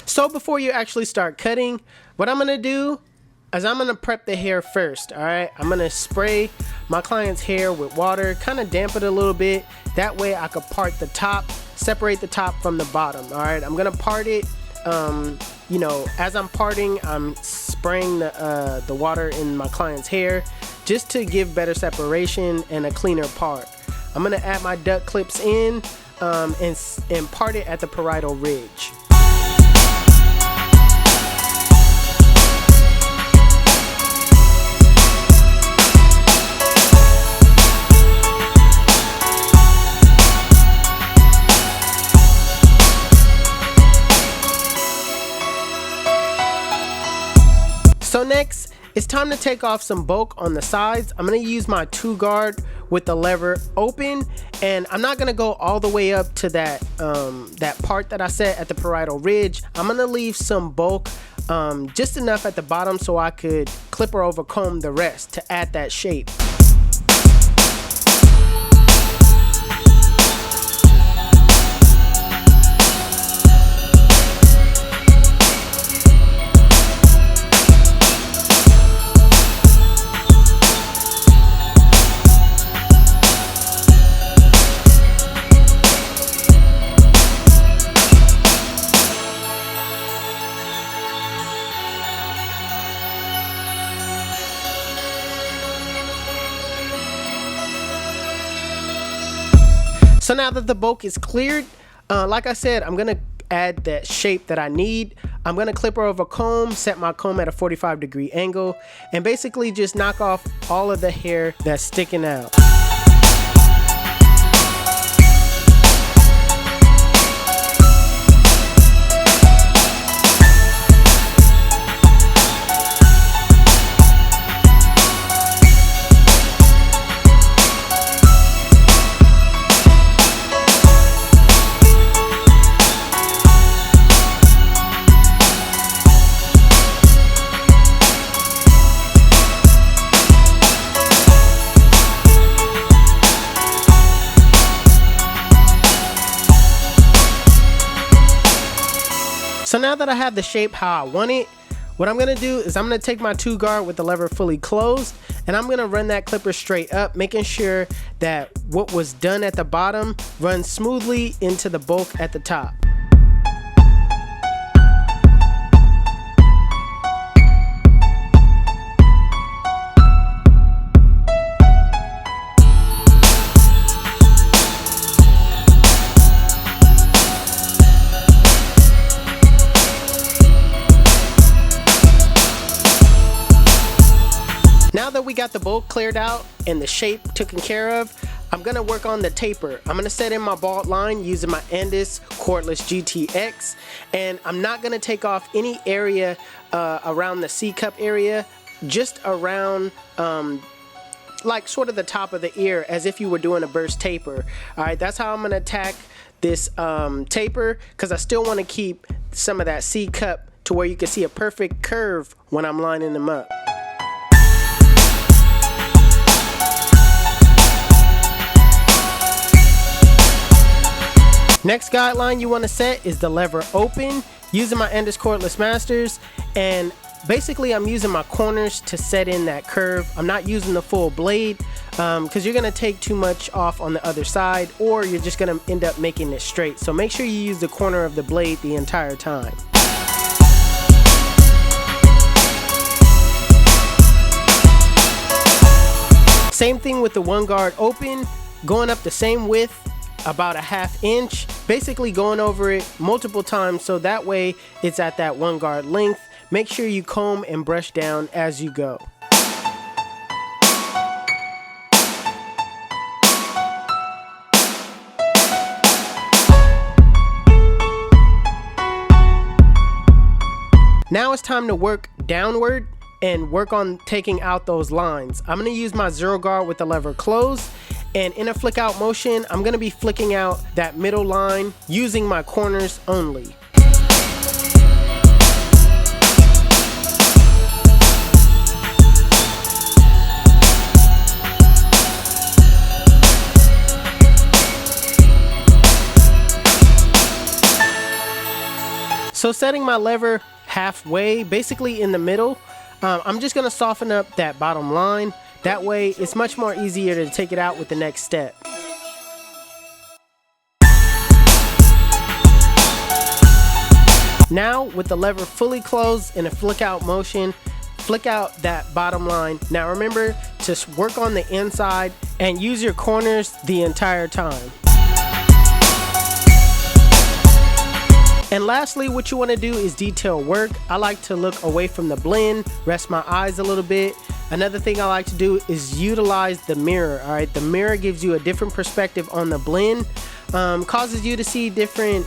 So before you actually start cutting, what I'm gonna do is I'm gonna prep the hair first. All right, I'm gonna spray my client's hair with water, kind of dampen it a little bit. That way I could part the top, separate the top from the bottom. All right, I'm gonna part it. You know, as I'm parting, I'm spraying the water in my client's hair just to give better separation and a cleaner part. I'm gonna add my duct clips in and part it at the parietal ridge. So next, it's time to take off some bulk on the sides. I'm gonna use my 2-guard with the lever open, and I'm not gonna go all the way up to that part that I set at the parietal ridge. I'm gonna leave some bulk, just enough at the bottom so I could clip or over comb the rest to add that shape. So now that the bulk is cleared, like I said, I'm gonna add that shape that I need. I'm gonna clip her over comb, set my comb at a 45-degree angle, and basically just knock off all of the hair that's sticking out. So now that I have the shape how I want it, what I'm gonna do is I'm gonna take my 2-guard with the lever fully closed, and I'm gonna run that clipper straight up, making sure that what was done at the bottom runs smoothly into the bulk at the top. Now that we got the bulk cleared out and the shape taken care of, I'm gonna work on the taper. I'm gonna set in my bald line using my Andis cordless GTX, and I'm not gonna take off any area around the C-cup area, just around like sort of the top of the ear, as if you were doing a burst taper. All right, that's how I'm gonna attack this taper, because I still want to keep some of that C-cup to where you can see a perfect curve when I'm lining them up. Next guideline you want to set is the lever open using my Andis cordless masters, and basically I'm using my corners to set in that curve. I'm not using the full blade because you're going to take too much off on the other side, or you're just going to end up making it straight. So make sure you use the corner of the blade the entire time. Same thing with the 1-guard open, going up the same width, about a 1/2 inch, basically going over it multiple times so that way it's at that 1-guard length. Make sure you comb and brush down as you go. Now it's time to work downward and work on taking out those lines. I'm going to use my 0-guard with the lever closed, and in a flick out motion, I'm going to be flicking out that middle line using my corners only. So setting my lever halfway, basically in the middle, I'm just gonna soften up that bottom line. That way it's much more easier to take it out with the next step. Now with the lever fully closed in a flick out motion, flick out that bottom line. Now remember to work on the inside and use your corners the entire time. And lastly, what you want to do is detail work. I like to look away from the blend, rest my eyes a little bit. Another thing I like to do is utilize the mirror. All right, the mirror gives you a different perspective on the blend, causes you to see different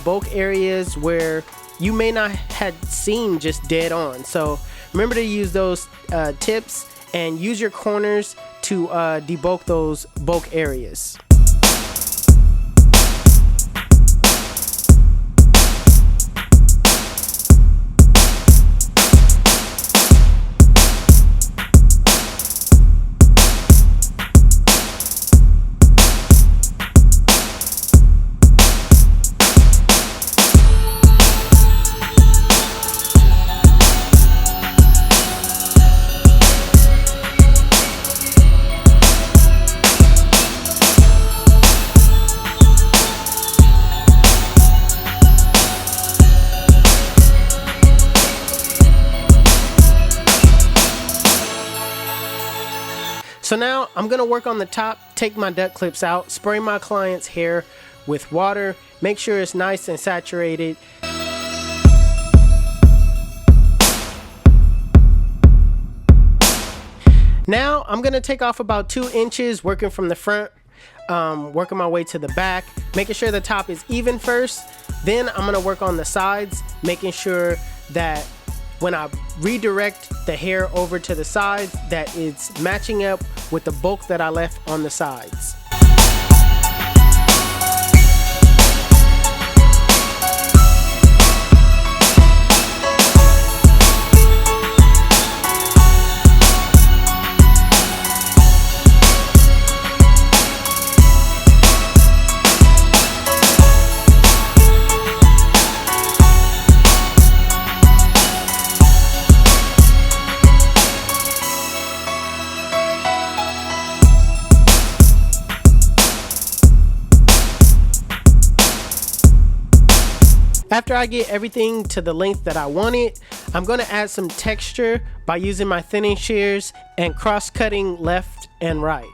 bulk areas where you may not have seen just dead on. So remember to use those tips and use your corners to debulk those bulk areas. So now I'm gonna work on the top, take my duct clips out, spray my client's hair with water, make sure it's nice and saturated. Now I'm gonna take off about 2 inches, working from the front, working my way to the back, making sure the top is even first. Then I'm gonna work on the sides, making sure that when I redirect the hair over to the sides, that it's matching up with the bulk that I left on the sides. After I get everything to the length that I want it, I'm going to add some texture by using my thinning shears and cross-cutting left and right.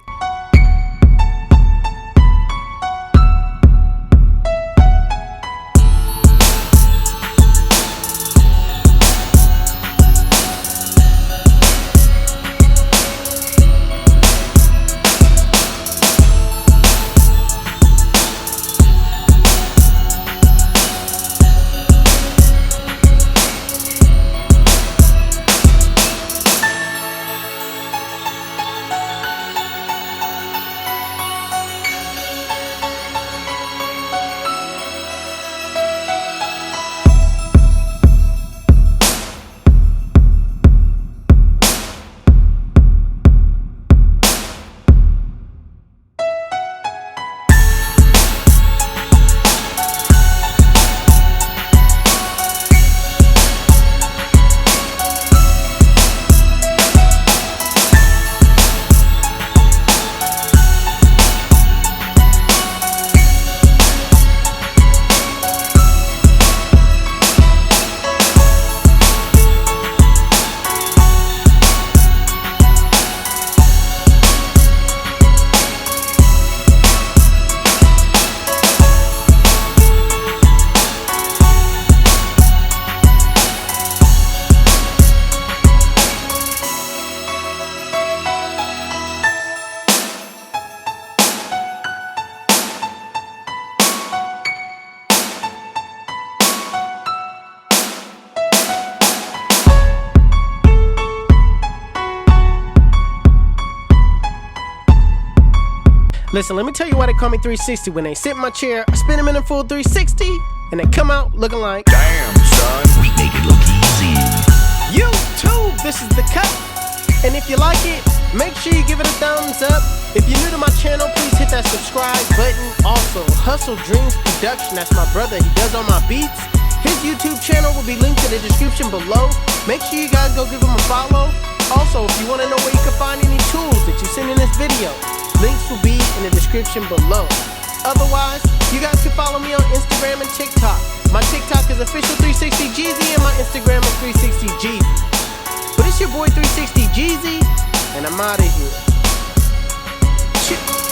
Listen, let me tell you why they call me 360. When they sit in my chair, I spin them in a full 360, and they come out looking like, damn, son, we make it look easy. YouTube, this is the cut. And if you like it, make sure you give it a thumbs up. If you're new to my channel, please hit that subscribe button. Also, Hustle Dreams Production, that's my brother, he does all my beats. His YouTube channel will be linked in the description below. Make sure you guys go give him a follow. Also, if you want to know where you can find any tools that you seen in this video, links will be in the description below. Otherwise, you guys can follow me on Instagram and TikTok. My TikTok is official360Jeezy and my Instagram is 360Jeezy. But it's your boy 360Jeezy, and I'm out of here. Shit.